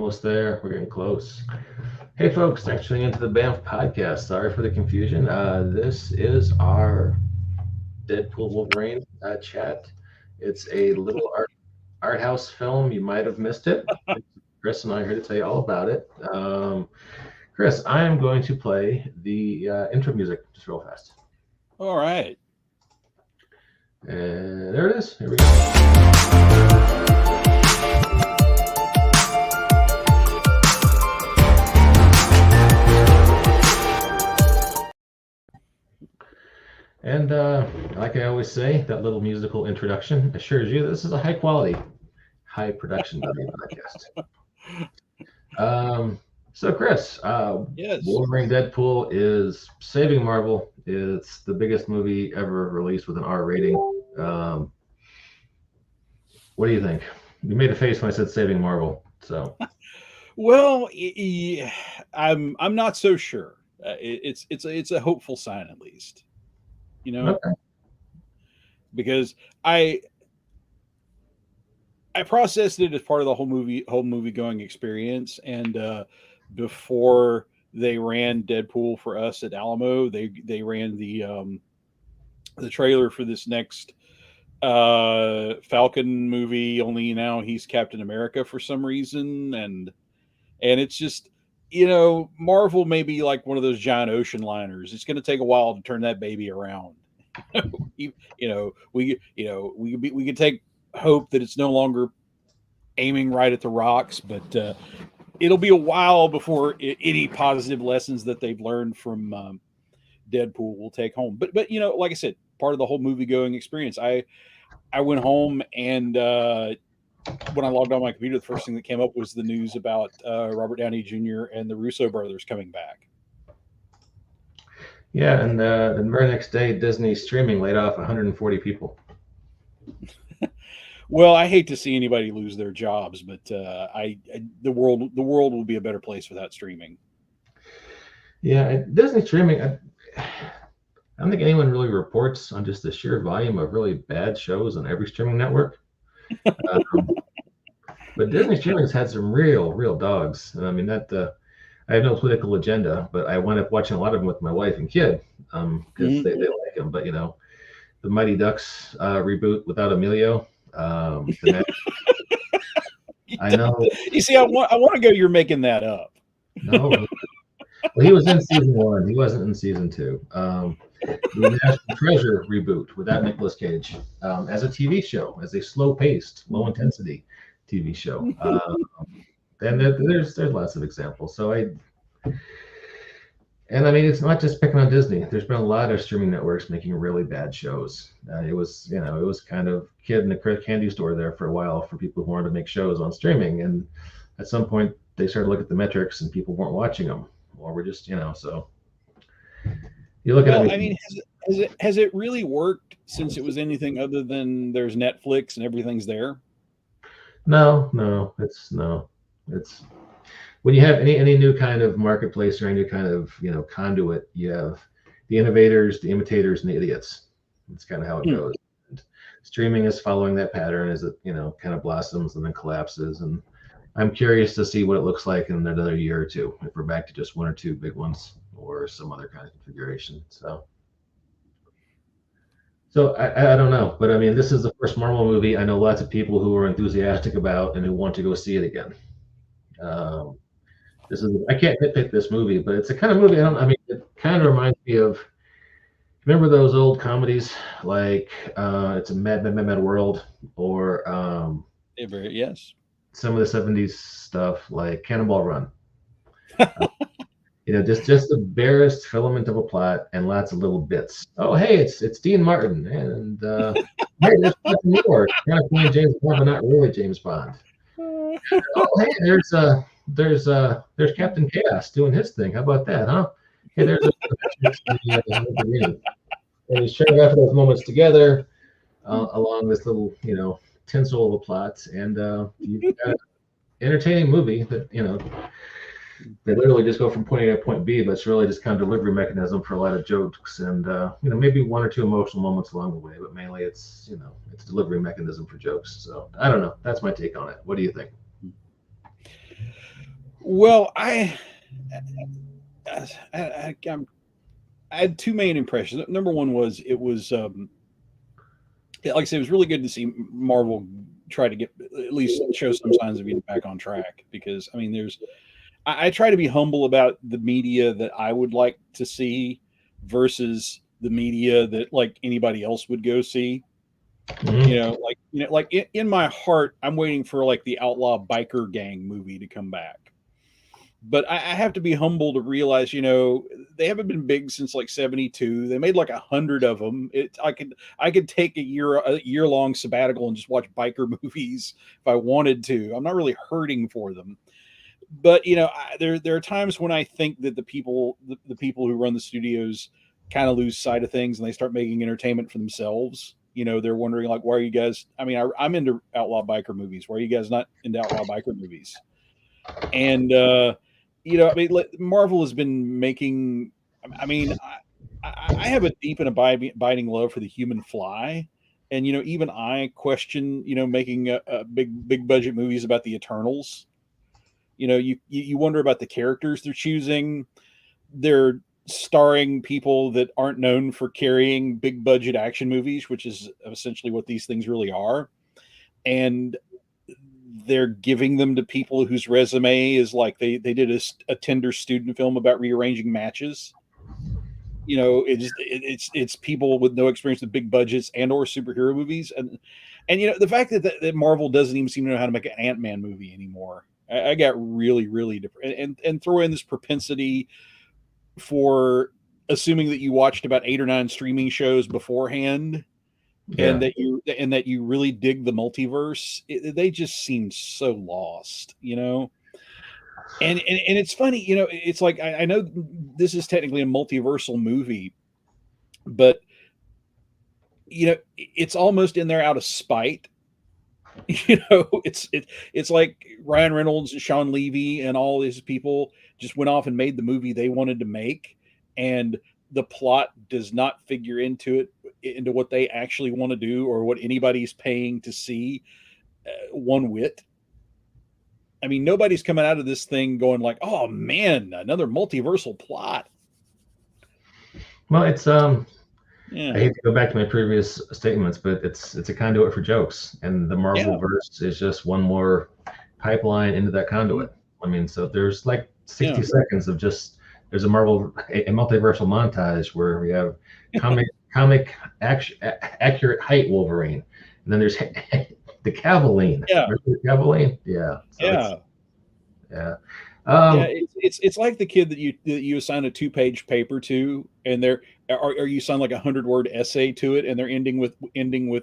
almost there. We're getting close. Hey, folks, thanks for tuning into the BAMF podcast. Sorry for the confusion. This is our Deadpool Wolverine chat. It's a little art house film. You might have missed it. Chris and I are here to tell you all about it. Chris, I am going to play the intro music just real fast. All right. And there it is. Here we go. And like I always say, that little musical introduction assures you this is a high quality, high production value podcast. So Chris, Yes. Wolverine Deadpool is saving Marvel. It's the biggest movie ever released with an R rating. What do you think? You made a face when I said saving Marvel. So Well, I'm not so sure. It's a hopeful sign at least. okay. Because I processed it as part of the whole movie going experience, and before they ran Deadpool for us at Alamo, they ran the trailer for this next Falcon movie. Only now he's Captain America for some reason, and it's just Marvel may be like one of those giant ocean liners. It's going to take a while to turn that baby around. we could take hope that it's no longer aiming right at the rocks, but it'll be a while before any positive lessons that they've learned from Deadpool will take home. But like I said, part of the whole movie going experience. I went home and when I logged on my computer, the first thing that came up was the news about Robert Downey Jr. and the Russo brothers coming back. Yeah, and the very next day, Disney streaming laid off 140 people. Well, I hate to see anybody lose their jobs, but the world will be a better place without streaming. Yeah, Disney streaming. I don't think anyone really reports on just the sheer volume of really bad shows on every streaming network. But Disney streaming's had some real dogs. And I mean I have no political agenda, but I wound up watching a lot of them with my wife and kid because they like them. But the Mighty Ducks reboot without Emilio. I know. You see, I want to go. You're making that up. No. Well, he was in season 1. He wasn't in season 2. The National Treasure reboot without Nicolas Cage as a TV show, as a slow-paced, low-intensity TV show. And there's lots of examples. So I mean, it's not just picking on Disney. There's been a lot of streaming networks making really bad shows. It was kind of kid in a candy store there for a while for people who wanted to make shows on streaming. And at some point, they started to look at the metrics, and people weren't watching them, or we're just so. You look at it. I mean, has it really worked since it was anything other than there's Netflix and everything's there? No, it's when you have any new kind of marketplace or any new kind of conduit, you have the innovators, the imitators, and the idiots. That's kind of how it goes. And streaming is following that pattern as it kind of blossoms and then collapses. And I'm curious to see what it looks like in another year or two, if we're back to just one or two big ones or some other kind of configuration. So I don't know, but I mean, this is the first Marvel movie I know lots of people who are enthusiastic about and who want to go see it again. I can't nitpick this movie, but it's a kind of movie. It kind of reminds me of. Remember those old comedies like It's a Mad World, or yes, some of the '70s stuff like Cannonball Run. Just the barest filament of a plot and lots of little bits. Oh, hey, it's Dean Martin, and hey, there's Captain Moore, kind of playing James Bond, but not really James Bond. Oh, hey, there's Captain Chaos doing his thing. How about that, huh? Hey, there's and he's sharing after those moments together along this little tinsel of a plot, and you've got an entertaining movie that they literally just go from point A to point B, but it's really just kind of delivery mechanism for a lot of jokes and maybe one or two emotional moments along the way, but mainly it's it's delivery mechanism for jokes. So I don't know. That's my take on it. What do you think? Well, I, I, I'm, I had two main impressions. Number one was it was like I said, it was really good to see Marvel try to get at least show some signs of getting back on track. Because I mean, I try to be humble about the media that I would like to see versus the media that like anybody else would go see. Mhm. Like in my heart, I'm waiting for like the outlaw biker gang movie to come back. But I have to be humble to realize, they haven't been big since like '72. They made like 100 of them. I could take a year long sabbatical and just watch biker movies if I wanted to. I'm not really hurting for them. But there are times when I think that the people who run the studios kind of lose sight of things and they start making entertainment for themselves. They're wondering like, why are you guys? I mean, I'm into outlaw biker movies. Why are you guys not into outlaw biker movies? And I mean, Marvel has been making. I mean, I have a deep and abiding love for the human fly, and even I question making a big budget movies about the Eternals. You wonder about the characters they're choosing. They're starring people that aren't known for carrying big budget action movies, which is essentially what these things really are. And they're giving them to people whose resume is like they did a tender student film about rearranging matches. It's people with no experience with big budgets and or superhero movies, and the fact that Marvel doesn't even seem to know how to make an Ant-Man movie anymore. I got really really different, and throw in this propensity for assuming that you watched about 8 or 9 streaming shows beforehand and Yeah. that you really dig the multiverse. They just seem so lost. And it's funny, it's like I know this is technically a multiversal movie, but it's almost in there out of spite. It's like Ryan Reynolds and Sean Levy and all these people just went off and made the movie they wanted to make, and the plot does not figure into what they actually want to do or what anybody's paying to see one whit. I mean, nobody's coming out of this thing going like, "Oh man, another multiversal plot." Well, it's I Yeah, hate to go back to my previous statements, but it's a conduit for jokes, and the Marvel yeah, verse is just one more pipeline into that mhm, conduit. I mean, so there's like 60 yeah, seconds of just there's a multiversal montage where we have comic accurate height Wolverine, and then there's the Cavaline. yeah, Remember the Cavaline? Yeah. So it's yeah. yeah. Yeah, Um, it's like the kid that you assign a 2-page paper to, and or you assign like 100-word essay to it, and they're ending with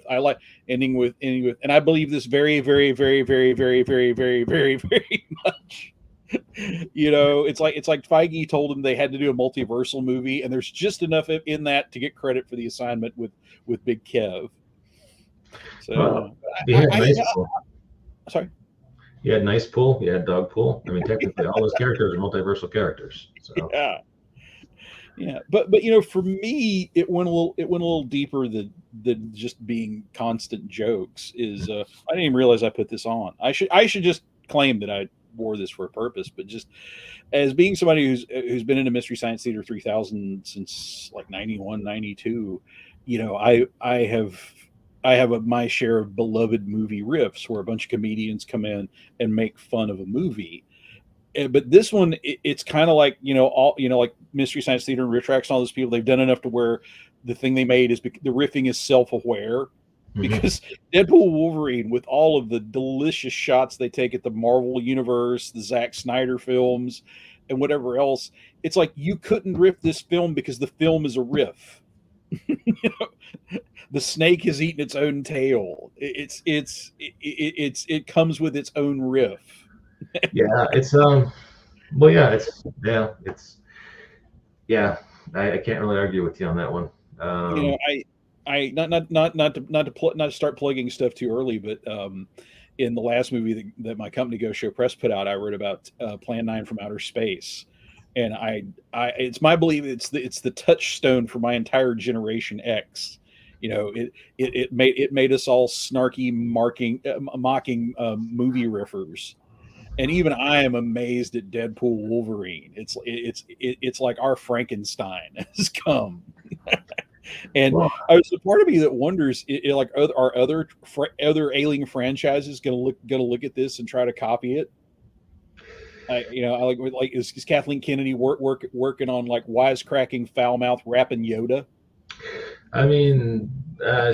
I like ending with, and I believe this very very very very very very very very very much. It's like Feige told them they had to do a multiversal movie, and there's just enough in that to get credit for the assignment with Big Kev. So well, you had nice pool. sorry. You had nice pool. You had dog pool. I mean, technically, all those characters are multiversal characters. So. Yeah. Yeah, but for me, it went a little deeper than just being constant jokes. I didn't even realize I put this on. I should just claim that I wore this for a purpose, but just as being somebody who's been into Mystery Science Theater 3000 since like 91, 92, I have my share of beloved movie riffs where a bunch of comedians come in and make fun of a movie. But this one, it's kind of like all like Mystery Science Theater and Ritrax and all those people. They've done enough to where the thing they made is the riffing is self-aware. Mhm. Because Deadpool Wolverine, with all of the delicious shots they take at the Marvel universe, the Zack Snyder films, and whatever else, it's like you couldn't riff this film because the film is a riff. The snake has eaten its own tail. It comes with its own riff. Yeah, well, yeah. I can't really argue with you on that one. you know, I not to start plugging stuff too early, but in the last movie that my company Go Show Press put out, I wrote about Plan 9 from Outer Space, and it's my belief it's the touchstone for my entire Generation X. It made us all snarky, mocking movie riffers, And even I am amazed at Deadpool Wolverine. It's like our Frankenstein has come. And Well, there's a part of me that wonders, like, are other Alien franchises gonna look at this and try to copy it? I like is Kathleen Kennedy working on like wisecracking, foul mouth, rapping Yoda? I mean,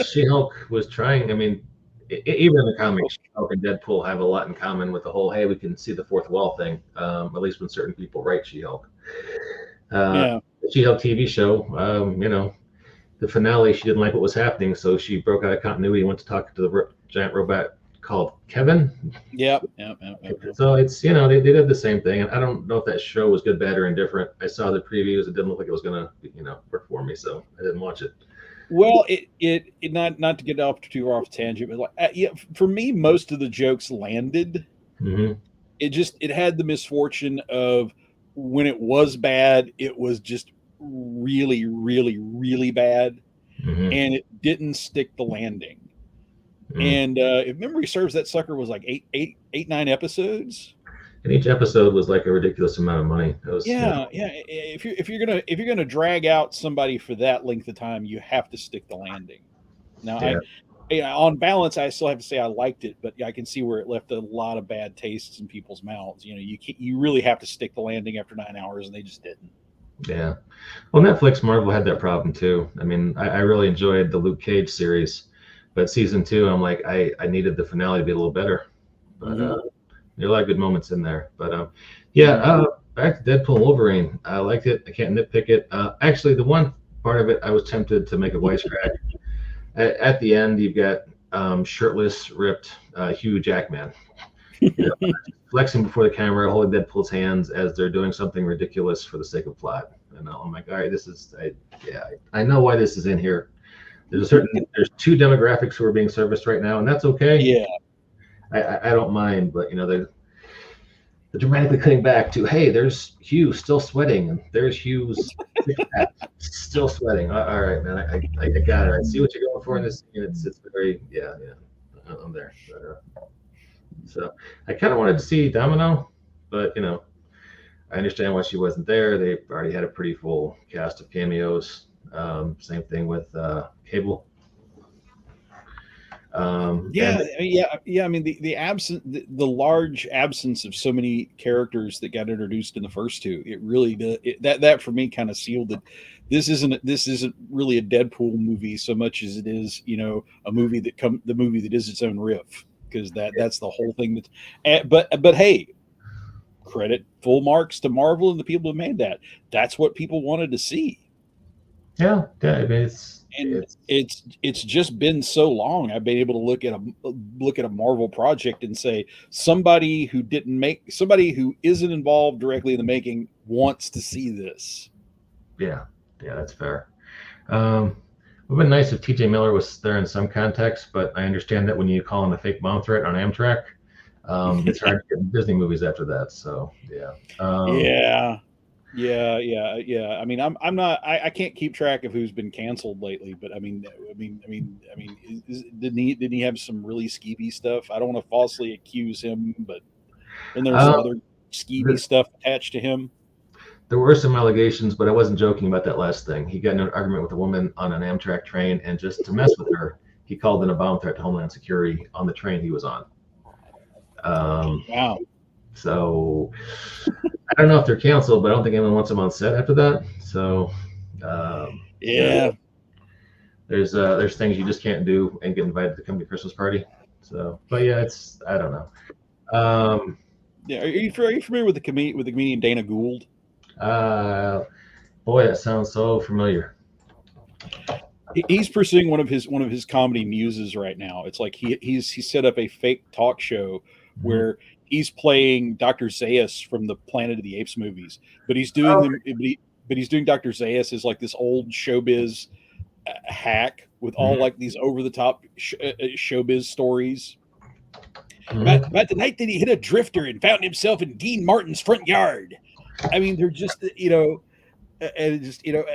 She-Hulk was trying. I mean, even in the comics, She-Hulk and Deadpool have a lot in common with the whole "hey, we can see the fourth wall" thing. At least when certain people write She-Hulk. Yeah, The She-Hulk TV show, the finale, she didn't like what was happening, so she broke out of continuity and went to talk to the giant robot called Kevin. yeah. So it's they did the same thing, and I don't know if that show was good, bad, or indifferent. I saw the previews; it didn't look like it was gonna work for me, so I didn't watch it. Well, it not to get off too far off tangent, but like yeah, for me, most of the jokes landed. Mm-hmm. It had the misfortune of when it was bad, it was just really, really, really bad, Mm-hmm. and it didn't stick the landing. Mm-hmm. And if memory serves, that sucker was like 9 episodes. And each episode was like a ridiculous amount of money. It was, Yeah, yeah. If you're gonna drag out somebody for that length of time, you have to stick the landing. Now, yeah, on balance, I still have to say I liked it, but I can see where it left a lot of bad tastes in people's mouths. You really have to stick the landing after 9 hours, and they just didn't. yeah. Well, Netflix Marvel had that problem too. I mean, I really enjoyed the Luke Cage series, but season two, I'm like, I needed the finale to be a little better. But Mhm. there are a lot of good moments in there. But yeah, back to Deadpool and Wolverine. I liked it. I can't nitpick it. Actually, the one part of it, I was tempted to make a wisecrack. At the end, you've got shirtless, ripped Hugh Jackman, flexing before the camera, holding Deadpool's hands as they're doing something ridiculous for the sake of plot. And I'm like, all right, I know why this is in here. There's two demographics who are being serviced right now, and that's okay. Yeah. I don't mind, but they're dramatically cutting back to, hey, there's Hugh still sweating, and there's Hugh's still sweating. All right, man, I got it. I see what you're going for in this scene. It's very I'm there. So I kind of wanted to see Domino, but I understand why she wasn't there. They already had a pretty full cast of cameos. Same thing with Cable. Yeah. I mean, the large absence of so many characters that got introduced in the first two, it really does. That for me kind of sealed it. This isn't really a Deadpool movie so much as it is, a movie the movie that is its own riff, because that's the whole thing. But hey, credit full marks to Marvel and the people who made that. That's what people wanted to see. Yeah. I mean, it's just been so long. I've been able to look at a Marvel project and say somebody who isn't involved directly in the making wants to see this. Yeah, that's fair. It would have been nice if TJ Miller was there in some context, but I understand that when you call him a fake bomb threat on Amtrak, it's hard to get Disney movies after that. So yeah. Yeah. I mean, I'm not. I can't keep track of who's been canceled lately, but I mean, didn't he have some really skeevy stuff? I don't want to falsely accuse him, but then there's some other skeevy stuff attached to him. There were some allegations, but I wasn't joking about that last thing. He got in an argument with a woman on an Amtrak train, and just to mess with her, he called in a bomb threat to Homeland Security on the train he was on. Wow. So I don't know if they're canceled, but I don't think anyone wants them on set after that. So yeah. There's things you just can't do and get invited to come to Christmas party. So, but yeah, I don't know. Yeah, are you familiar with the comedian Dana Gould? Boy, that sounds so familiar. He's pursuing one of his comedy muses right now. It's like he set up a fake talk show where he's playing Dr. Zaius from the Planet of the Apes movies, but he's doing he's doing Dr. Zaius as like this old showbiz hack with all like these over the top showbiz stories. About the night that he hit a drifter and found himself in Dean Martin's front yard. I mean, they're just and it just so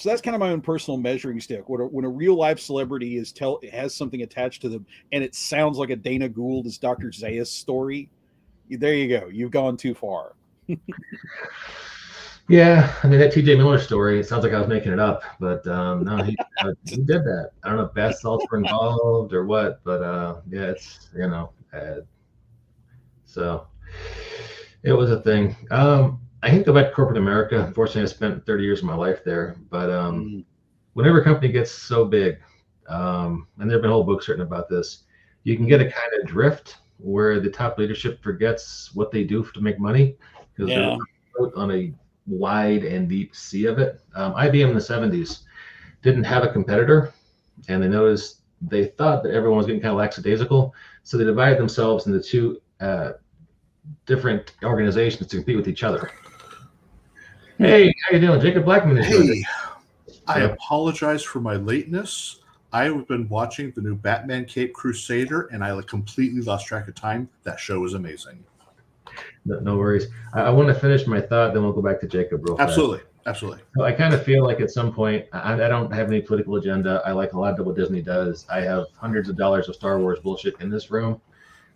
that's kind of my own personal measuring stick. When a real life celebrity has something attached to them, and it sounds like a Dana Gould as Dr. Zayas story, there you go. You've gone too far. Yeah, I mean that T.J. Miller story. It sounds like I was making it up, but no, he did that. I don't know if bath salts were involved or what, but yeah, it's so it was a thing. I hate to go back to corporate America. Unfortunately, I spent 30 years of my life there, but whenever a company gets so big, and there have been whole books written about this, you can get a kind of drift where the top leadership forgets what they do to make money because they're on a wide and deep sea of it. IBM in the 70s didn't have a competitor, and they thought that everyone was getting kind of lackadaisical, so they divided themselves into two different organizations to compete with each other. Hey, how you doing? Jacob Blackman is Hey, I apologize for my lateness. I've been watching the new Batman Cape Crusader, and I completely lost track of time. That show was amazing. No worries. I want to finish my thought, then we'll go back to Jacob real fast. Absolutely. So I kind of feel like at some point, I don't have any political agenda. I like a lot of what Disney does. I have hundreds of dollars of Star Wars bullshit in this room,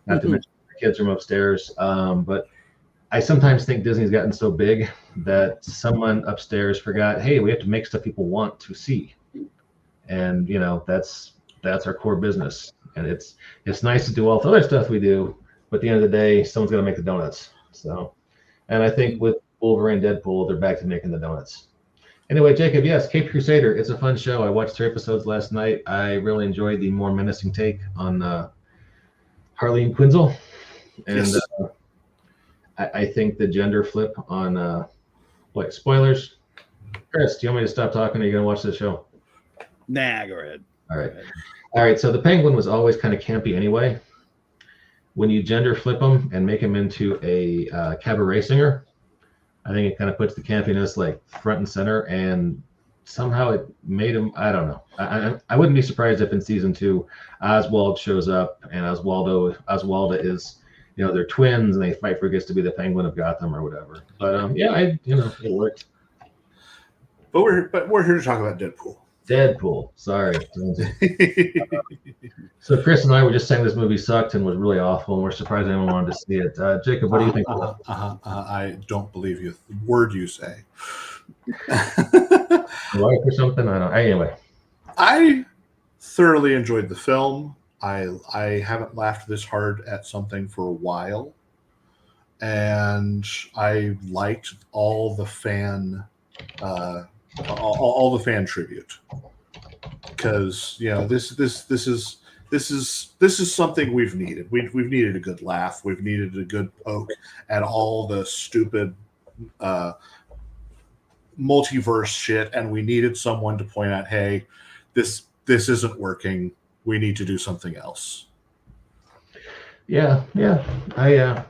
not to mention the kids' room upstairs. But I sometimes think Disney's gotten so big that someone upstairs forgot, hey, we have to make stuff people want to see. And, that's our core business. And it's nice to do all the other stuff we do, but at the end of the day, someone's got to make the donuts. So, and I think with Wolverine and Deadpool, they're back to making the donuts. Anyway, Jacob, yes, Cape Crusader. It's a fun show. I watched 3 episodes last night. I really enjoyed the more menacing take on Harleen Quinzel. And yes. I think the gender flip on, spoilers. Chris, do you want me to stop talking? Are you going to watch this show? Nah, go ahead. All right. So the Penguin was always kind of campy anyway. When you gender flip him and make him into a cabaret singer, I think it kind of puts the campiness like front and center, and somehow it made him. I don't know. I wouldn't be surprised if in season 2, Oswald shows up and Oswalda is, they're twins and they fight for who gets to be the Penguin of Gotham or whatever. But it worked. But we're here to talk about Deadpool. Sorry. So Chris and I were just saying this movie sucked and was really awful, and we're surprised anyone wanted to see it. Jacob, what do you think? I don't believe you. The word you say. Life or something? I don't know. Anyway. I thoroughly enjoyed the film. I haven't laughed this hard at something for a while. And I liked all the fan all the fan tribute, because this is something we've needed. We've needed a good laugh. We've needed a good poke at all the stupid multiverse shit, and we needed someone to point out, hey, this isn't working. We need to do something else. Yeah, I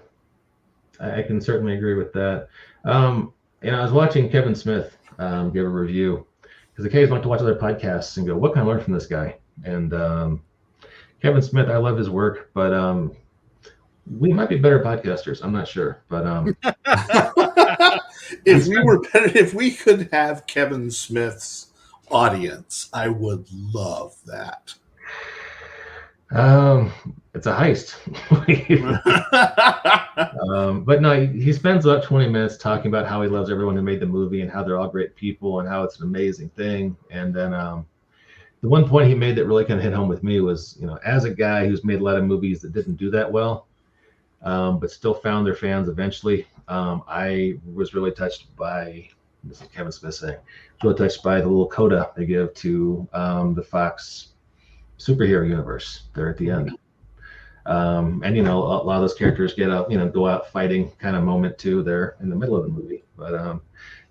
can certainly agree with that. I was watching Kevin Smith give a review, because occasionally I like to watch other podcasts and go, what can I learn from this guy? And Kevin Smith, I love his work, but we might be better podcasters. I'm not sure, but if we could have Kevin Smith's audience, I would love that. It's a heist. But no, he spends about 20 minutes talking about how he loves everyone who made the movie and how they're all great people and how it's an amazing thing. And then the one point he made that really kind of hit home with me was, as a guy who's made a lot of movies that didn't do that well, but still found their fans eventually, I was really touched by, this is Kevin Smith saying, really touched by the little coda they give to the Fox superhero universe there at the end. And a lot of those characters get out, go out fighting kind of moment too there in the middle of the movie. But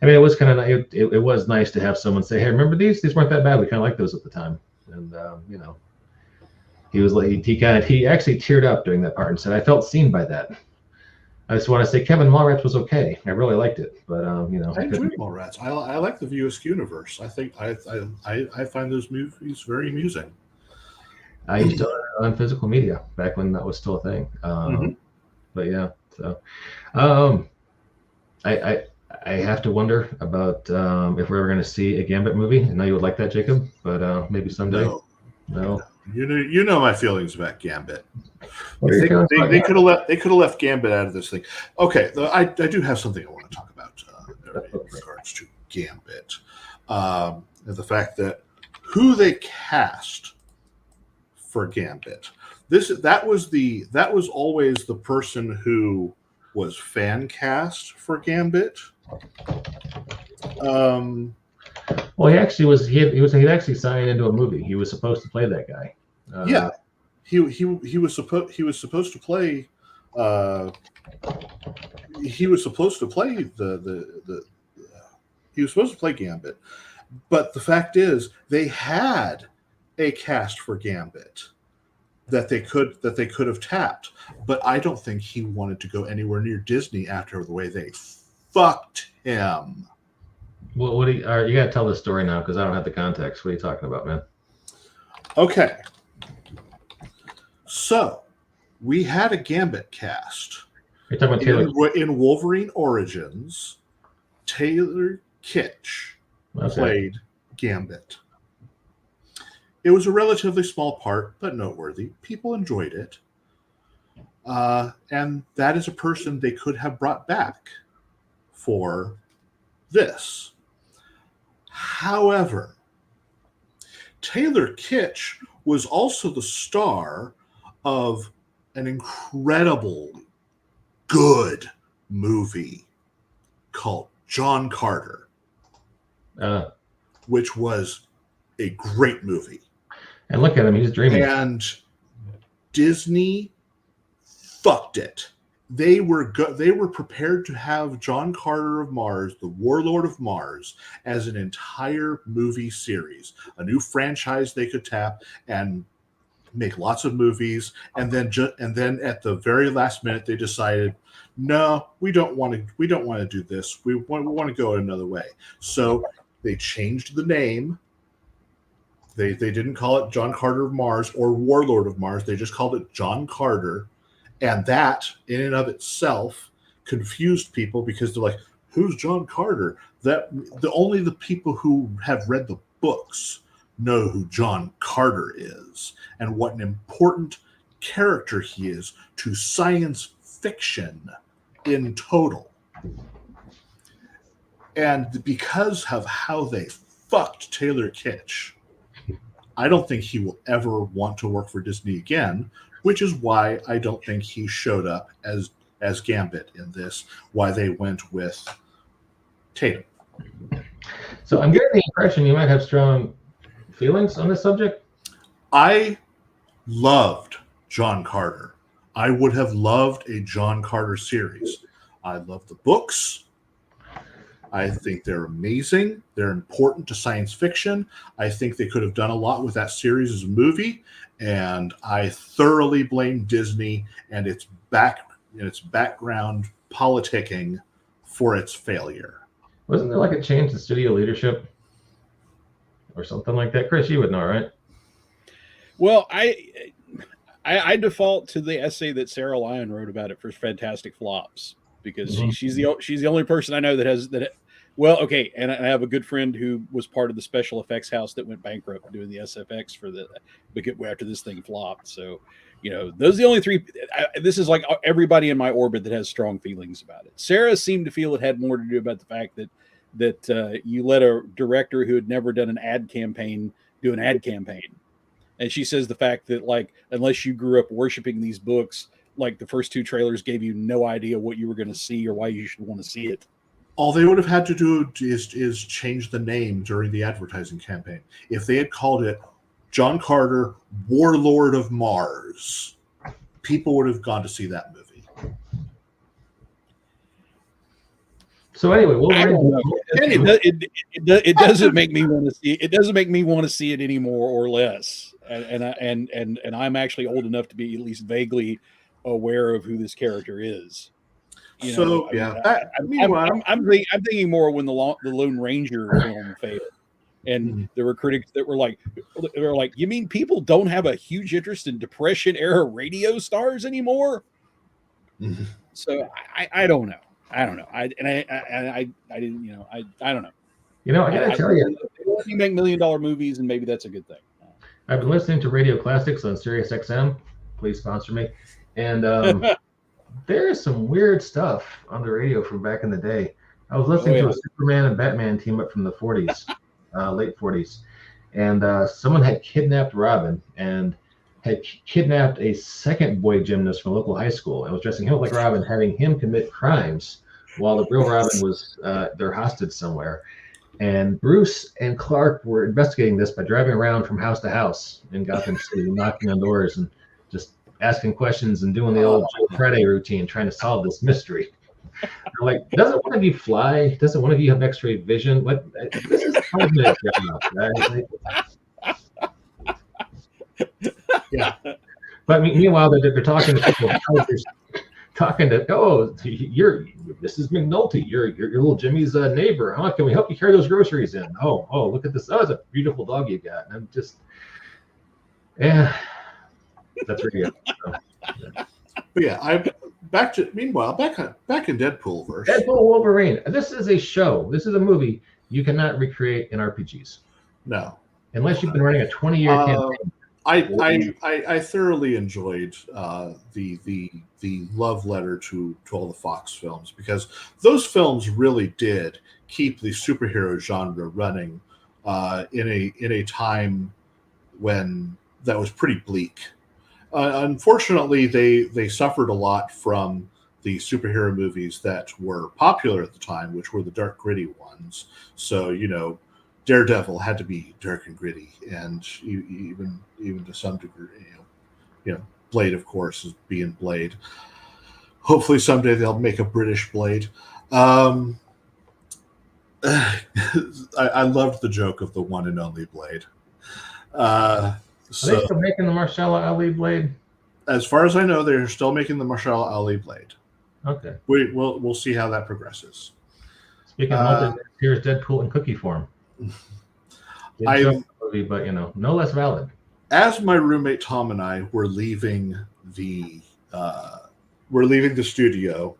it was kind of it was nice to have someone say, hey, remember these weren't that bad, we kind of liked those at the time. And he was like, he actually teared up during that part and said, I felt seen by that. I just want to say Kevin Mallrats was okay. I really liked it, but I enjoyed Mallrats. I like the View Askew universe. I think I find those movies very amusing. I used to own it on physical media back when that was still a thing. But yeah, so I I have to wonder about if we're ever going to see a Gambit movie. I know you would like that, Jacob, but maybe someday. No. No. You know my feelings about Gambit. What are your feelings about They Gambit? could have left Gambit out of this thing. Okay, I do have something I want to talk about in regards to Gambit. The fact that who they cast for Gambit. That was always the person who was fan cast for Gambit. Well, he actually was. He actually signed into a movie. He was supposed to play that guy. Yeah, he was supposed to play. He was supposed to play he was supposed to play Gambit, but the fact is they had a cast for Gambit that they could have tapped, but I don't think he wanted to go anywhere near Disney after the way they fucked him. Well, all right, you got to tell this story now because I don't have the context. What are you talking about, man? Okay, so we had a Gambit cast. You're talking about Taylor. In Wolverine Origins. Taylor Kitsch played Gambit. It was a relatively small part, but noteworthy. People enjoyed it. And that is a person they could have brought back for this. However, Taylor Kitsch was also the star of an incredible, good movie called John Carter, which was a great movie. And look at him, he's dreaming. And Disney fucked it. They were prepared to have John Carter of Mars, the Warlord of Mars, as an entire movie series, a new franchise they could tap and make lots of movies. And then at the very last minute, they decided, no, we don't want to do this. We want to go another way. So they changed the name. They didn't call it John Carter of Mars or Warlord of Mars. They just called it John Carter. And that, in and of itself, confused people because they're like, who's John Carter? Only the people who have read the books know who John Carter is and what an important character he is to science fiction in total. And because of how they fucked Taylor Kitsch, I don't think he will ever want to work for Disney again, which is why I don't think he showed up as Gambit in this, why they went with Tatum. So I'm getting the impression you might have strong feelings on this subject. I loved John Carter. I would have loved a John Carter series. I love the books. I think they're amazing. They're important to science fiction. I think they could have done a lot with that series as a movie, and I thoroughly blame Disney and its background politicking for its failure. Wasn't there like a change in studio leadership or something like that? Chris, you would know, right? Well, I default to the essay that Sarah Lyon wrote about it for Fantastic Flops because she's the only person I know that has that. Well, okay, and I have a good friend who was part of the special effects house that went bankrupt doing the SFX for after this thing flopped. So, those are the only three. This is like everybody in my orbit that has strong feelings about it. Sarah seemed to feel it had more to do about the fact that you let a director who had never done an ad campaign do an ad campaign. And she says the fact that, like, unless you grew up worshiping these books, like the first two trailers gave you no idea what you were going to see or why you should want to see it. All they would have had to do is change the name during the advertising campaign. If they had called it John Carter, Warlord of Mars, people would have gone to see that movie. So anyway, it doesn't make me want to see it. It doesn't make me want to see it any more or less. And I'm actually old enough to be at least vaguely aware of who this character is. I'm thinking more when the Lone Ranger film failed, and there were critics that were like, "You mean people don't have a huge interest in Depression era radio stars anymore?" So I don't know. I don't know. I didn't. I don't know. I gotta tell you, They let me make $1 million movies, and maybe that's a good thing. I've been listening to Radio Classics on Sirius XM. Please sponsor me. And there's some weird stuff on the radio from back in the day. I was listening to a Superman and Batman team up from the 40s, late 40s, and someone had kidnapped Robin and had kidnapped a second boy gymnast from a local high school and was dressing him up like Robin, having him commit crimes while the real Robin was their hostage somewhere. And Bruce and Clark were investigating this by driving around from house to house in Gotham City, knocking on doors and just asking questions and doing the old Joe Friday routine, trying to solve this mystery. They're like, doesn't one of you fly? Doesn't one of you have X-ray vision? What? This is 5 minutes job, right? Yeah. But meanwhile, they're talking to people. Talking to this is McNulty, you're little Jimmy's neighbor, huh? Can we help you carry those groceries in? Oh, look at this. Oh, it's a beautiful dog you got. And I'm just, that's radio. So, yeah. But yeah, back in Deadpool verse. Deadpool Wolverine. This is a show. This is a movie you cannot recreate in RPGs. No, unless you've been running a 20-year campaign. I thoroughly enjoyed the love letter to all the Fox films, because those films really did keep the superhero genre running in a time when that was pretty bleak. Unfortunately, they suffered a lot from the superhero movies that were popular at the time, which were the dark, gritty ones. So Daredevil had to be dark and gritty, and even to some degree, Blade, of course, is being Blade. Hopefully, someday they'll make a British Blade. I loved the joke of the one and only Blade. Are they still making the Mahershala Ali Blade? As far as I know, they're still making the Mahershala Ali Blade. Okay. We'll see how that progresses. Speaking of here's Deadpool in cookie form. Movie, but no less valid. As my roommate Tom and I were leaving the studio,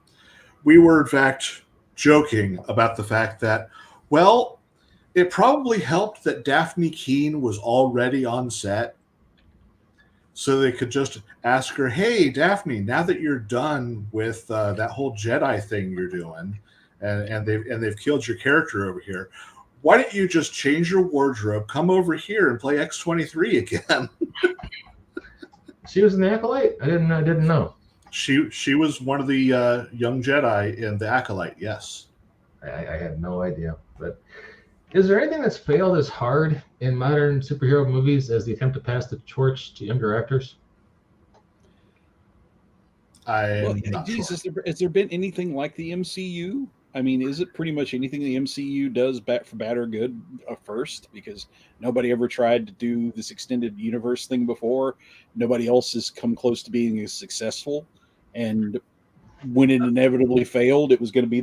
we were in fact joking about the fact that, well, it probably helped that Daphne Keane was already on set, so they could just ask her, "Hey, Daphne, now that you're done with that whole Jedi thing you're doing, and they've killed your character over here, why don't you just change your wardrobe, come over here, and play X-23 again?" She was in the Acolyte? I didn't know. She was one of the young Jedi in the Acolyte. Yes, I had no idea. But is there anything that's failed as hard in modern superhero movies as the attempt to pass the torch to younger actors? Has there been anything like the MCU? I mean, is it pretty much anything the MCU does, for bad or good, first? Because nobody ever tried to do this extended universe thing before. Nobody else has come close to being as successful. And when it inevitably failed, it was going to be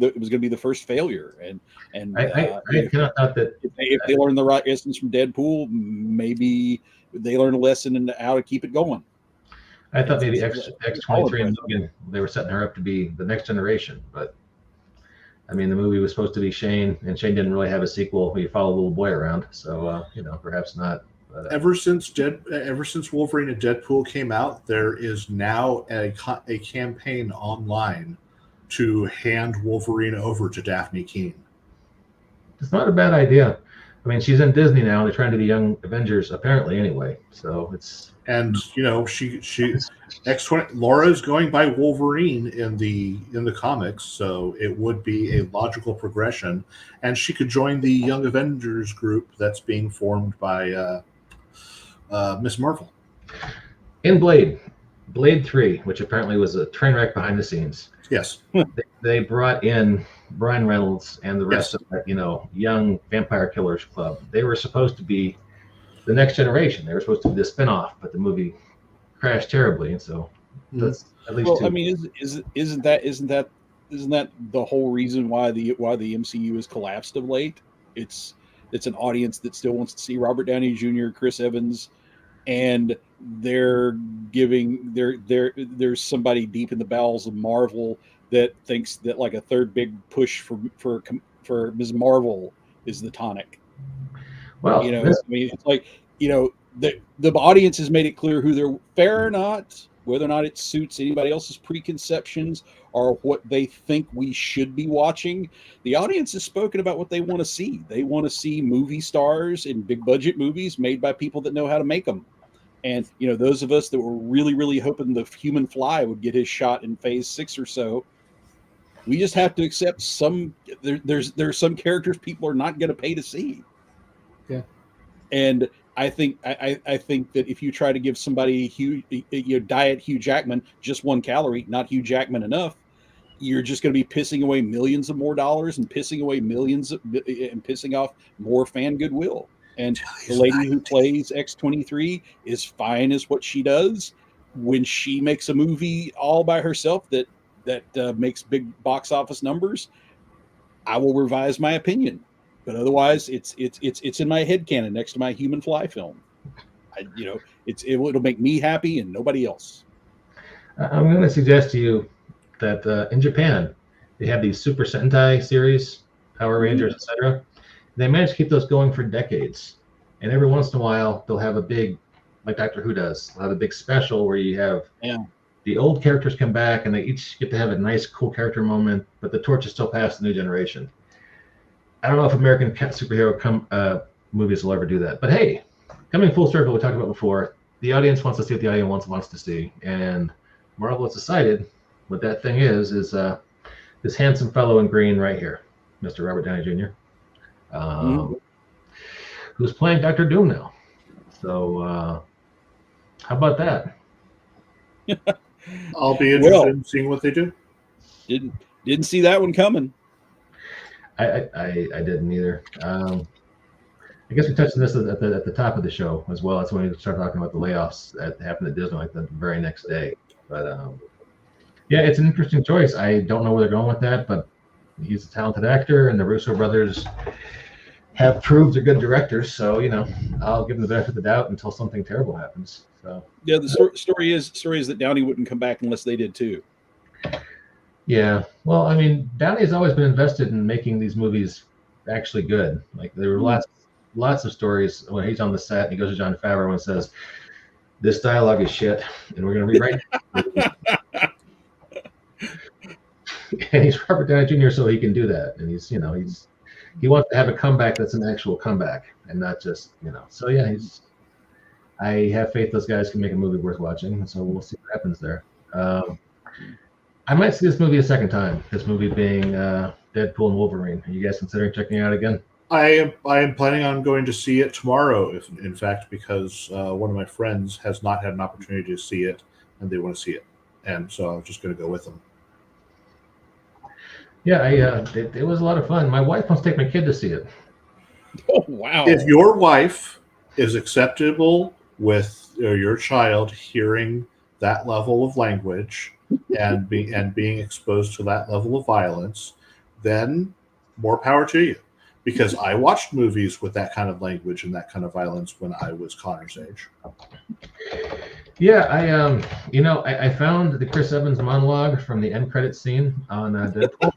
the first failure. And I cannot doubt that if they learn the right essence from Deadpool, maybe they learn a lesson in how to keep it going. I thought maybe X-23 and Logan, they were setting her up to be the next generation, but I mean, the movie was supposed to be Shane, and Shane didn't really have a sequel where you follow a little boy around, so perhaps not. But, ever since Wolverine and Deadpool came out, there is now a campaign online to hand Wolverine over to Daphne Keane. It's not a bad idea. I mean, she's in Disney now, and they're trying to be young Avengers, apparently, anyway. So it's Laura is going by Wolverine in the comics, so it would be a logical progression, and she could join the Young Avengers group that's being formed by Miss Marvel. In Blade 3, which apparently was a train wreck behind the scenes. Yes, they brought in Brian Reynolds and the rest of that, young vampire killers club. They were supposed to be the next generation. They were supposed to be the spinoff, but the movie crashed terribly, and so that's at least. Well, I mean, isn't that the whole reason why the MCU has collapsed of late? It's an audience that still wants to see Robert Downey Jr., Chris Evans, and there's somebody deep in the bowels of Marvel that thinks that like a third big push for Ms. Marvel is the tonic. Well, You know, I mean, it's like, you know, the audience has made it clear who they're fair or not, whether or not it suits anybody else's preconceptions or what they think we should be watching. The audience has spoken about what they want to see. They want to see movie stars in big budget movies made by people that know how to make them. And, you know, those of us that were really, really hoping the human fly would get his shot in phase 6 or so, we just have to accept there's some characters people are not going to pay to see. Yeah. And I think that if you try to give somebody diet Hugh Jackman just 1 calorie, not Hugh Jackman enough, you're just going to be pissing away millions of more dollars and pissing away and pissing off more fan goodwill. And the lady who plays X-23 is fine as what she does. When she makes a movie all by herself that makes big box office numbers, I will revise my opinion. But otherwise, it's in my headcanon next to my Human Fly film. It'll make me happy and nobody else. I'm going to suggest to you that in Japan, they have these Super Sentai series, Power Rangers, etc. They managed to keep those going for decades. And every once in a while, they'll have a big, like Doctor Who does, they'll have a big special where you have the old characters come back and they each get to have a nice, cool character moment, but the torch is still passed to the new generation. I don't know if American superhero movies will ever do that. But hey, coming full circle, we talked about before, the audience wants to see what the audience wants to see. And Marvel has decided what that thing is this handsome fellow in green right here, Mr. Robert Downey Jr., who's playing Dr. Doom now. So how about that? I'll be interested in seeing what they do. Didn't see that one coming. I didn't either. I guess we touched on this at the top of the show as well. That's when we start talking about the layoffs that happened at Disney like the very next day. But yeah, it's an interesting choice. I don't know where they're going with that, but he's a talented actor, and the Russo brothers have proved they're good directors. So, you know, I'll give them the benefit of the doubt until something terrible happens. So yeah, the story is that Downey wouldn't come back unless they did too. Yeah, well, I mean, Downey's always been invested in making these movies actually good. Like there were lots of stories when he's on the set and he goes to Jon Favreau and says, "This dialogue is shit, and we're going to rewrite it." And he's Robert Downey Jr., so he can do that. And he wants to have a comeback that's an actual comeback and not just, So yeah, I have faith those guys can make a movie worth watching. So we'll see what happens there. I might see this movie a second time. This movie being Deadpool and Wolverine. Are you guys considering checking it out again? I am planning on going to see it tomorrow, in fact, because one of my friends has not had an opportunity to see it, and they want to see it, and so I'm just going to go with them. Yeah, it was a lot of fun. My wife wants to take my kid to see it. Oh wow! If your wife is acceptable with your child hearing that level of language and being exposed to that level of violence, then more power to you. Because I watched movies with that kind of language and that kind of violence when I was Connor's age. Yeah, I found the Chris Evans monologue from the end credits scene on Deadpool.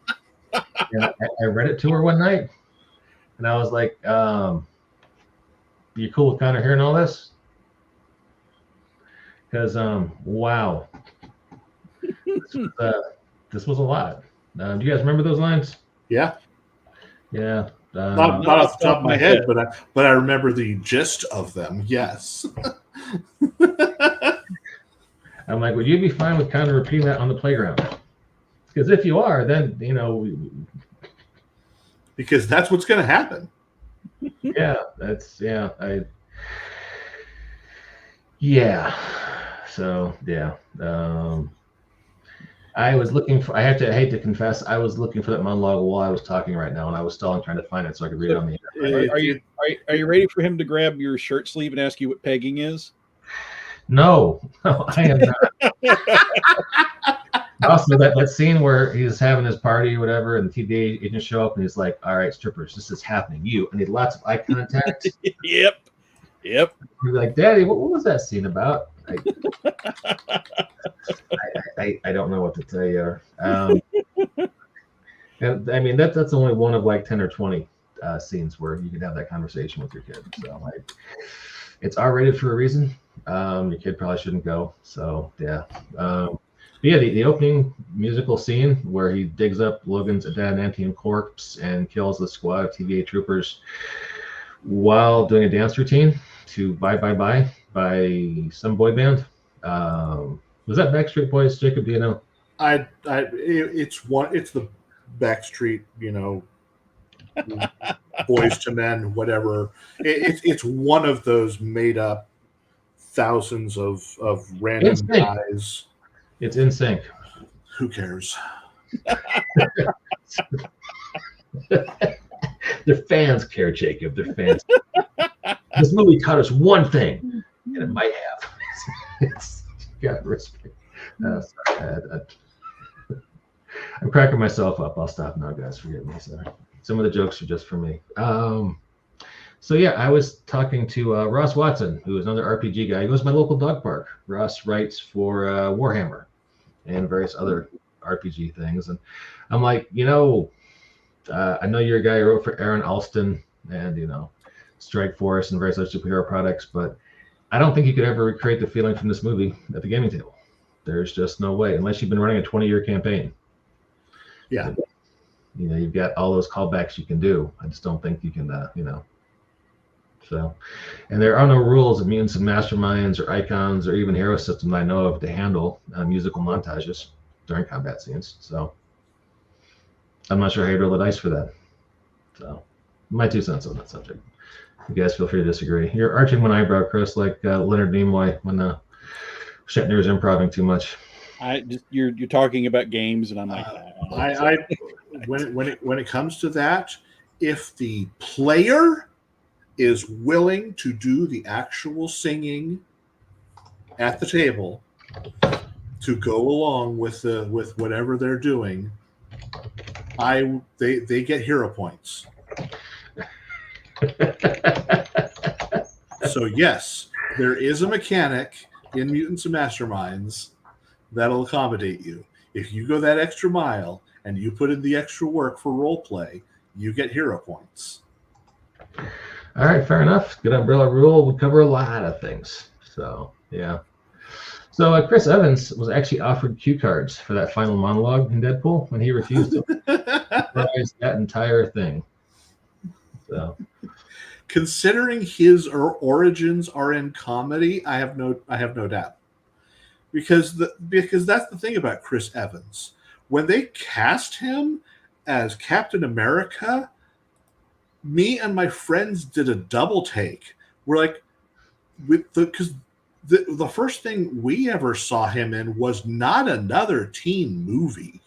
And I read it to her one night, and I was like, "You cool with Connor hearing all this?" Because wow, this was a lot. Do you guys remember those lines? Yeah. Yeah. Not off the top of my head, but I remember the gist of them. Yes. I'm like, would you be fine with kind of repeating that on the playground? Because if you are, then because that's what's going to happen. Yeah, So yeah. I hate to confess, I was looking for that monologue while I was talking right now, and I was stalling trying to find it so I could read it on the internet. Are you ready for him to grab your shirt sleeve and ask you what pegging is? No, I am not. Also, that scene where he's having his party or whatever, and the TV agents show up, and he's like, "All right, strippers, this is happening. I need lots of eye contact." Yep. You're like, "Daddy, what was that scene about?" I don't know what to tell you. And I mean that's only one of like 10 or 20 scenes where you can have that conversation with your kid. So like, it's R-rated for a reason. Your kid probably shouldn't go. So yeah. But yeah, the opening musical scene where he digs up Logan's adamantium corpse and kills the squad of TVA troopers while doing a dance routine to Bye Bye Bye by some boy band. Was that Backstreet Boys, Jacob? Do you know? It's the Backstreet, Boys to Men, whatever. It's one of those made up thousands of random guys. It's in sync. Who cares? Their fans care, Jacob. Their fans. This movie taught us one thing, and it might have. It's got respect. I'm cracking myself up. I'll stop now, guys. Forgive me. Sorry. Some of the jokes are just for me. So yeah, I was talking to Ross Watson, who is another RPG guy. He goes to my local dog park. Ross writes for Warhammer and various other RPG things, and I'm like, I know you're a guy who wrote for Aaron Alston and Strike Force and various other superhero products, but I don't think you could ever recreate the feeling from this movie at the gaming table. There's just no way, unless you've been running a 20-year campaign. Yeah. You've got all those callbacks you can do. I just don't think you can, So, and there are no rules of mutants and masterminds or icons or even hero systems I know of to handle musical montages during combat scenes. So, I'm not sure how you roll the dice for that. So, my 2 cents on that subject. You guys feel free to disagree. You're arching one eyebrow, Chris, like Leonard Nimoy when Shatner is improvising too much. You're talking about games, and I'm like, when it comes to that, if the player is willing to do the actual singing at the table to go along with whatever they're doing, they get hero points. So yes, there is a mechanic in Mutants and Masterminds that'll accommodate you. If you go that extra mile and you put in the extra work for role play, you get hero points. All right, fair enough. Good umbrella rule would cover a lot of things. So yeah. So Chris Evans was actually offered cue cards for that final monologue in Deadpool, when he refused to reprise that entire thing. So, considering his origins are in comedy, I have no doubt. Because that's the thing about Chris Evans. When they cast him as Captain America, me and my friends did a double take. We're like, because the first thing we ever saw him in was not another teen movie.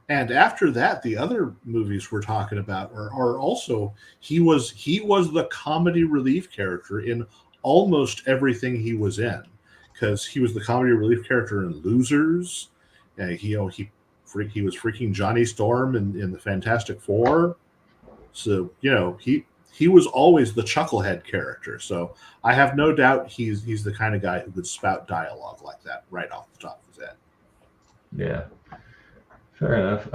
And after that, the other movies we're talking about are also, he was the comedy relief character in almost everything he was in, because he was the comedy relief character in Losers. He was freaking Johnny Storm in the Fantastic Four. So he was always the chucklehead character. So I have no doubt he's the kind of guy who could spout dialogue like that right off the top of his head. Yeah. Fair enough.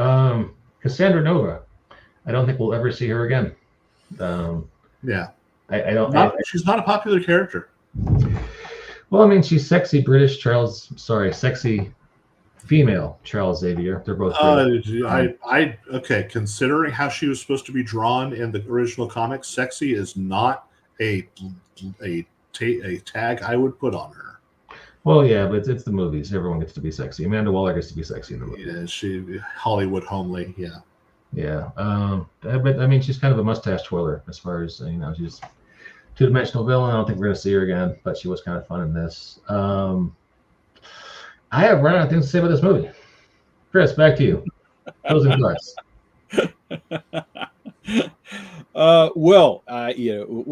Cassandra Nova. I don't think we'll ever see her again. Yeah. I don't. She's not a popular character. Well, I mean, she's sexy sexy female Charles Xavier. They're both. Okay. Considering how she was supposed to be drawn in the original comics, sexy is not a tag I would put on her. Well, yeah, but it's the movies. Everyone gets to be sexy. Amanda Waller gets to be sexy in the movie. Yeah, she Hollywood homely. Yeah. Yeah. But I mean, she's kind of a mustache twirler as far as she's two-dimensional villain. I don't think we're gonna see her again, but she was kind of fun in this. I have run out of things to say about this movie. Chris, back to you. Closing thoughts. I didn't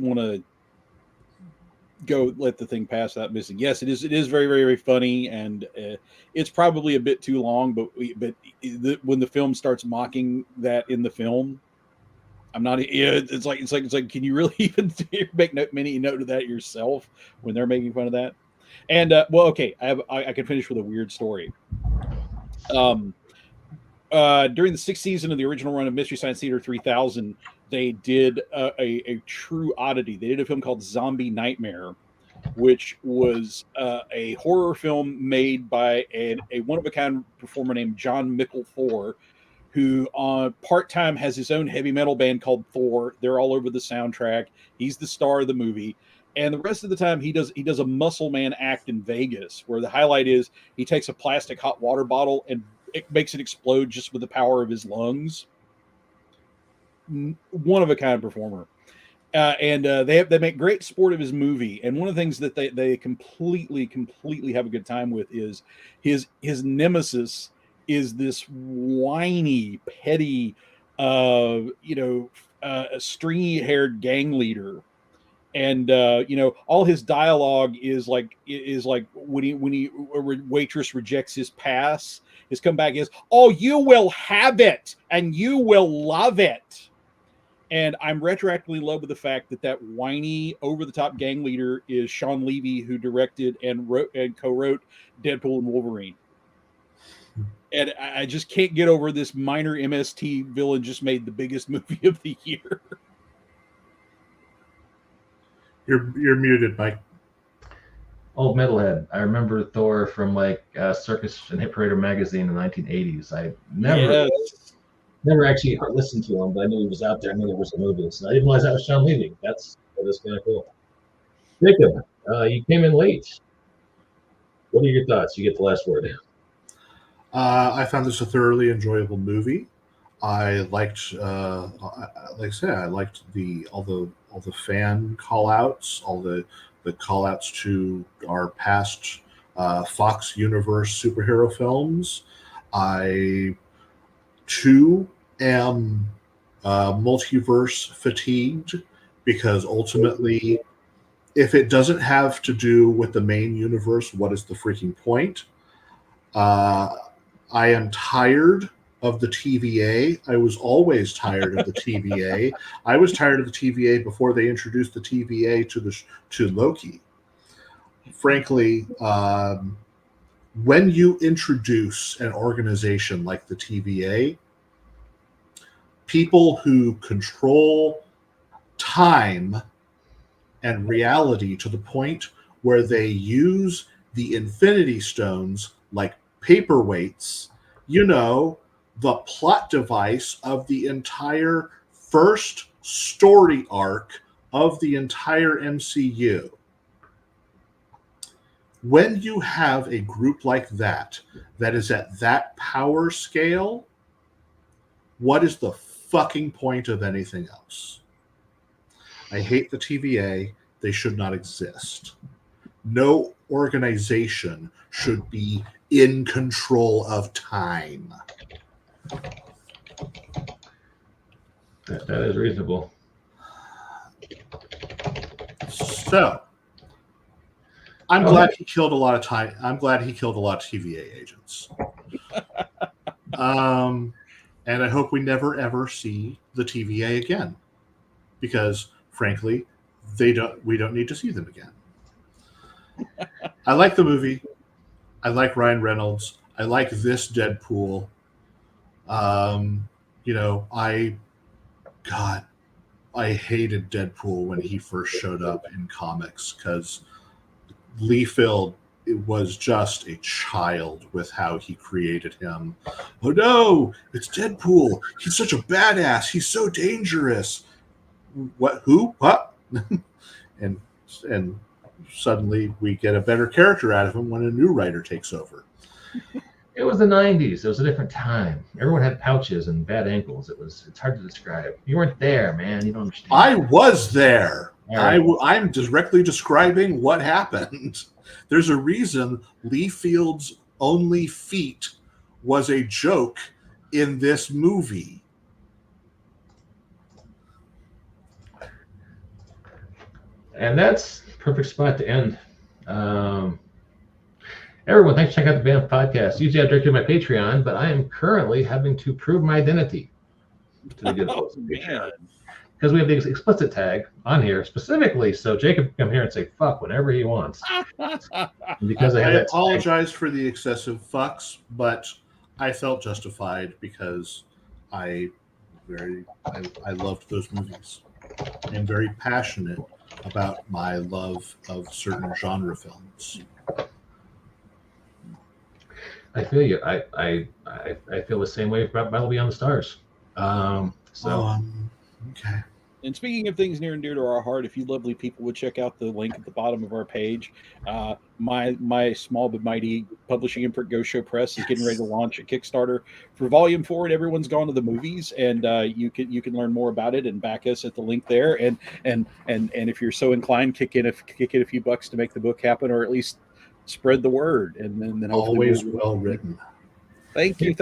want to let the thing pass that missing. Yes, it is very, very, very funny, and it's probably a bit too long. But when the film starts mocking that in the film, I'm not. Yeah, it's like. Can you really even make many note of that yourself when they're making fun of that? And well, okay, I can finish with a weird story. Um, during the sixth season of the original run of Mystery Science Theater 3000, they did a true oddity. They did a film called Zombie Nightmare, which was a horror film made by a one of a kind performer named John Mickle Thor, who on part-time has his own heavy metal band called Thor. They're all over the soundtrack. He's the star of the movie. And the rest of the time he does a muscle man act in Vegas, where the highlight is he takes a plastic hot water bottle and it makes it explode just with the power of his lungs. One of a kind performer. And they make great sport of his movie. And one of the things that they completely have a good time with is his nemesis is this whiny, petty, stringy-haired gang leader. And all his dialogue is like when a waitress rejects his pass, his comeback is, "Oh, you will have it, and you will love it." And I'm retroactively in love with the fact that whiny, over-the-top gang leader is Sean Levy, who directed and wrote and co-wrote Deadpool and Wolverine. And I just can't get over this minor MST villain just made the biggest movie of the year. You're muted, Mike. Old Metalhead. I remember Thor from like Circus and Hit Parader magazine in the 1980s. I never actually listened to him, but I knew he was out there. I knew there was a movie, so I didn't realize that was Sean Levy. That is kind of cool. Jacob, you came in late. What are your thoughts? You get the last word. I found this a thoroughly enjoyable movie. I liked, like I said, I liked all the fan call outs, all the call outs to our past Fox Universe superhero films. I too am multiverse fatigued, because ultimately, if it doesn't have to do with the main universe, what is the freaking point? I am tired of the TVA. I was always tired of the TVA. I was tired of the TVA before they introduced the TVA to Loki. Frankly, when you introduce an organization like the TVA, people who control time and reality to the point where they use the Infinity Stones like paperweights, the plot device of the entire first story arc of the entire MCU. When you have a group like that is at that power scale, what is the fucking point of anything else? I hate the TVA. They should not exist. No organization should be in control of time. That is reasonable. So, I'm glad he killed a lot of time. I'm glad he killed a lot of TVA agents. And I hope we never ever see the TVA again, because frankly, we don't need to see them again. I like the movie. I like Ryan Reynolds. I like this Deadpool. I hated Deadpool when he first showed up in comics, because Liefeld was just a child with how he created him. Oh no, it's Deadpool. He's such a badass. He's so dangerous. What? Who? What? and suddenly we get a better character out of him when a new writer takes over. It was the 90s. It was a different time. Everyone had pouches and bad ankles. It's hard to describe. You weren't there, man. You don't understand. I was there. Right. I'm directly describing what happened. There's a reason Liefield's only feat was a joke in this movie. And that's a perfect spot to end. Everyone, thanks for checking out the BAMF podcast. Usually I direct you to my Patreon, but I am currently having to prove my identity to the good folks on Patreon. because we have the explicit tag on here specifically, so Jacob can come here and say "fuck" whenever he wants. Because I I have that tag. apologize for the excessive fucks, but I felt justified because I loved those movies. I'm very passionate about my love of certain genre films. I feel you. I feel the same way about Battle Beyond the Stars. Okay. And speaking of things near and dear to our heart, if you lovely people would check out the link at the bottom of our page, my small but mighty publishing imprint Ghost Show Press is getting ready to launch a Kickstarter for Volume 4, and everyone's gone to the movies, and you can learn more about it and back us at the link there. And if you're so inclined, kick in a few bucks to make the book happen, or at least spread the word. And then always well written. Thank you.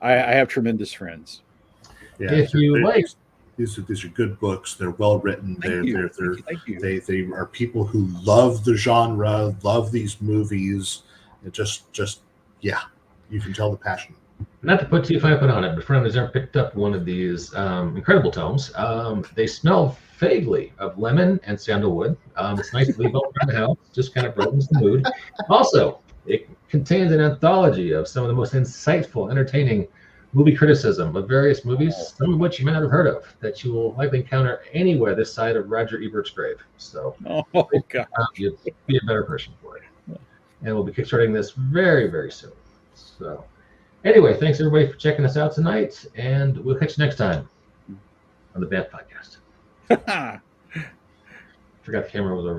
I have tremendous friends. Yeah, if you like. These are good books. They're well written. Thank you. They are people who love the genre, love these movies. It just yeah, you can tell the passion. Not to put too fine on it, but for anyone who's ever picked up one of these incredible tomes, they smell vaguely of lemon and sandalwood. It's nice to leave all around the house, just kind of brightens the mood. Also, it contains an anthology of some of the most insightful, entertaining movie criticism of various movies, some of which you may not have heard of, that you will likely encounter anywhere this side of Roger Ebert's grave. So, God, you'd be a better person for it. And we'll be kickstarting this very, very soon. So, anyway, thanks everybody for checking us out tonight, and we'll catch you next time on the Band Podcast. Forgot the camera was over here.